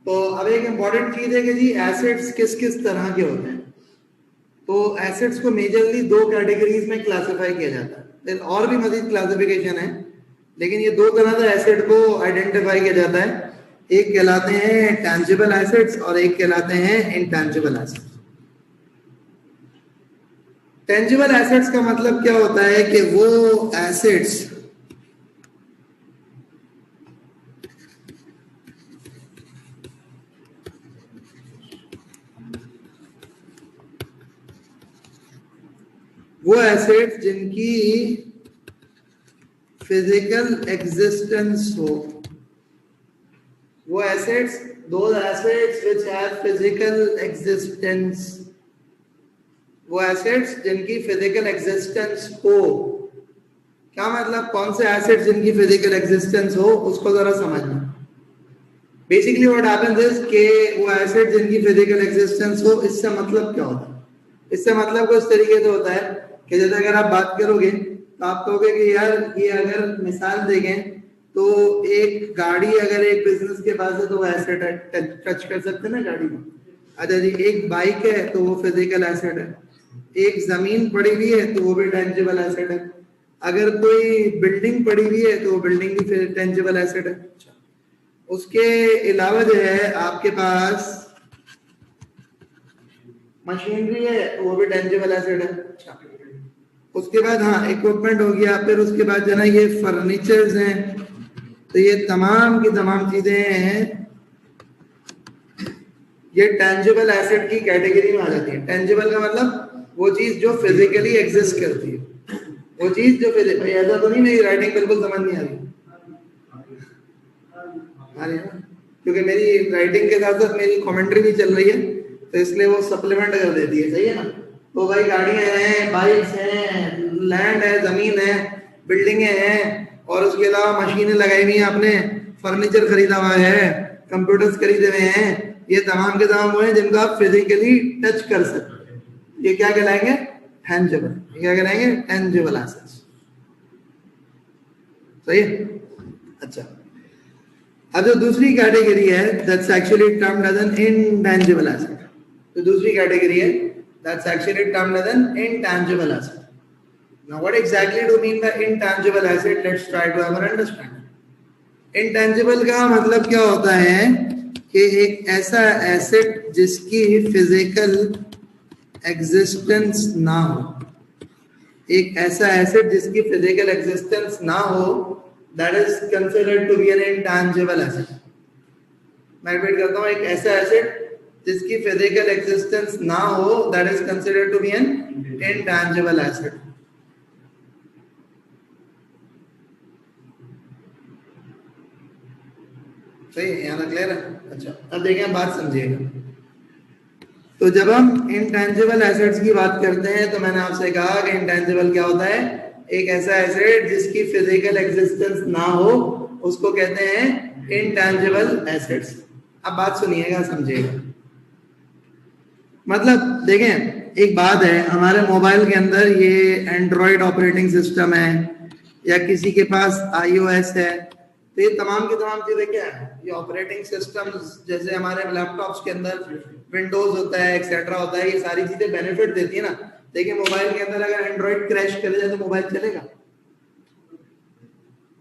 तो अब एक इम्पॉर्टेंट चीज है कि जी एसेट्स किस किस तरह के होते हैं। तो एसेट्स को मेजरली दो कैटेगरीज में क्लासिफाई किया जाता है, और भी मजीद क्लासिफिकेशन है, लेकिन ये दो तरह से एसेट को आइडेंटिफाई किया जाता है। एक कहलाते हैं टैंजिबल एसेट्स और एक कहलाते हैं इनटैंजिबल एसेट्स। टेंजिबल एसेट्स का मतलब क्या होता है कि वो एसेट्स जिनकी फिजिकल एग्जिस्टेंस हो, वो assets, those assets which have physical existence, वो एसेट्स जिनकी फिजिकल एग्जिस्टेंस हो। क्या मतलब, कौन से एसेट्स जिनकी फिजिकल एग्जिस्टेंस हो, उसको जरा समझना। बेसिकली व्हाट हैपेंस इज कि वो एसेट्स जिनकी फिजिकल एग्जिस्टेंस हो, इससे मतलब क्या होता है? इससे मतलब कुछ तरीके से होता है कि जैसे अगर आप बात करोगे तो आप कहोगे कि यार ये अगर मिसाल देखें तो एक गाड़ी अगर एक बिजनेस के पास है तो वो एसेट है, टच कर सकते हैं ना गाड़ी को। अच्छा जी, एक बाइक है तो वो फिजिकल एसेट है, एक जमीन पड़ी हुई है तो वो भी टेंजिबल एसेट है, अगर कोई बिल्डिंग पड़ी हुई है तो वो बिल्डिंग भी टेंजिबल एसेट है। उसके अलावा जो है आपके पास मशीनरी है तो वो भी टेंजिबल एसेट है। उसके बाद हाँ इक्विपमेंट हो गया, फिर उसके बाद जो है ना ये फर्नीचर्स हैं, तो ये तमाम की तमाम चीजें हैं, ये टेंजिबल एसेट की कैटेगरी में आ जाती है। टेंजिबल का मतलब वो चीज जो फिजिकली एग्जिस्ट करती है, वो चीज जो फिजिकली, ऐसा तो नहीं मेरी राइटिंग बिल्कुल समझ नहीं आ रही ना, क्योंकि मेरी राइटिंग के साथ साथ मेरी कमेंट्री भी चल रही है तो इसलिए वो सप्लीमेंट कर देती है, सही है ना। तो भाई गाड़ियां हैं, बाइक्स हैं, लैंड है, जमीन है, बिल्डिंगें हैं, और उसके अलावा मशीनें लगाई हुई हैं, आपने फर्नीचर खरीदा हुआ है, कंप्यूटर्स खरीदे हुए हैं, ये तमाम के तमाम वो हैं जिनको आप फिजिकली टच कर सकते हैं। ये क्या कहलाएंगे? टेंजिबल। क्या कहलाएंगे? Tangible assets. सही है। अच्छा, अब जो दूसरी कैटेगरी है that's actually termed as an intangible asset. तो दूसरी कैटेगरी है that's actually termed as an intangible asset. Now what exactly do you mean by intangible asset? Let's try to have an understanding. Intangible का मतलब क्या होता है कि एक ऐसा एसेट जिसकी फिजिकल एग्जिस्टेंस ना हो, एक ऐसा एसेट जिसकी फिजिकल एग्जिस्टेंस ना हो, that is considered to be an intangible asset. मैं रिपीट करता हूँ, एक ऐसा एसेट जिसकी फिजिकल एग्जिस्टेंस ना हो, that is considered to be an intangible asset. सही है, यहाँ तक क्लियर है? अच्छा, अब देखें, बात समझिएगा। तो जब हम इंटेंजिबल एसेट्स की बात करते हैं तो मैंने आपसे कहा कि इंटेंजिबल क्या होता है? एक ऐसा एसेट जिसकी फिजिकल एग्जिस्टेंस ना हो, उसको कहते हैं इंटेंजिबल एसेट्स। अब बात सुनिएगा, समझिएगा। मतलब देखें, एक बात है, हमारे मोबाइल के अंदर ये एंड्रॉइड ऑपरेटिंग सिस्टम है या किसी के पास iOS है, तो ये तमाम की तमाम चीजें क्या है? ये ऑपरेटिंग सिस्टम्स, जैसे हमारे लैपटॉप्स के अंदर विंडोज होता है, एक्सेट्रा होता है, ये सारी चीजें बेनिफिट देती है ना। देखिए, मोबाइल के अंदर अगर एंड्रॉइड क्रैश कर जाए तो मोबाइल चलेगा?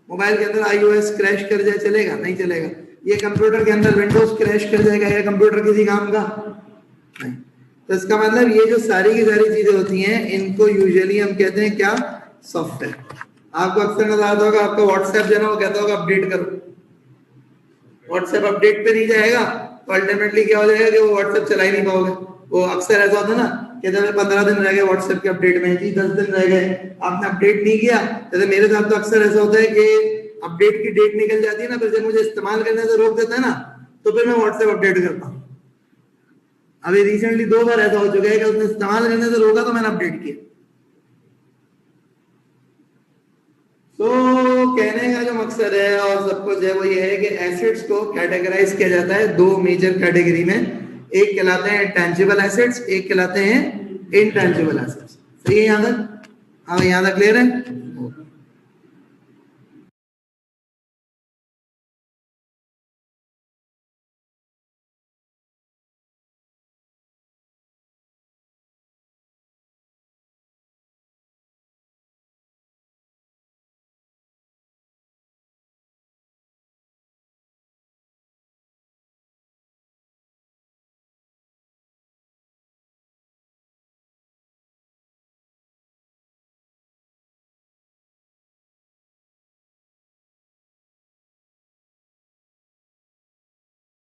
मोबाइल के अंदर iOS क्रैश कर जाए चलेगा? नहीं चलेगा। ये कंप्यूटर के अंदर विंडोज क्रैश कर जाएगा, ये कंप्यूटर किसी काम का नहीं। तो इसका मतलब ये जो सारी की सारी चीजें होती हैं, इनको यूजुअली हम कहते हैं क्या? सॉफ्टवेयर। आपको अक्सर नजर आता होगा, आपका व्हाट्सएप जो है ना, वो कहता होगा अपडेट करो। व्हाट्सएप अपडेट पे नहीं जाएगा तो अल्टीमेटली क्या हो जाएगा कि वो व्हाट्सएप चला ही नहीं पाओगे। वो अक्सर ऐसा होता है ना कि जब 15 दिन रह गए व्हाट्सएप के अपडेट में, जी 10 दिन रह गए, आपने अपडेट नहीं किया। जैसे मेरे साथ तो अक्सर ऐसा होता है कि अपडेट की डेट निकल जाती है ना, फिर जब मुझे इस्तेमाल करने से रोक देता है ना, तो फिर मैं व्हाट्सएप अपडेट करता हूँ। अभी रिसेंटली 2 बार ऐसा हो चुका है कि उसने इस्तेमाल करने से रोका तो मैंने अपडेट किया। तो कहने का जो मकसद है और सब कुछ है वो ये है कि एसेट्स को कैटेगराइज किया जाता है दो मेजर कैटेगरी में। एक कहलाते हैं टेंजिबल एसेट्स, एक कहलाते हैं इनटेंजिबल एसेट्स। सही है यहाँ तक? हाँ, यहाँ तक क्लियर है?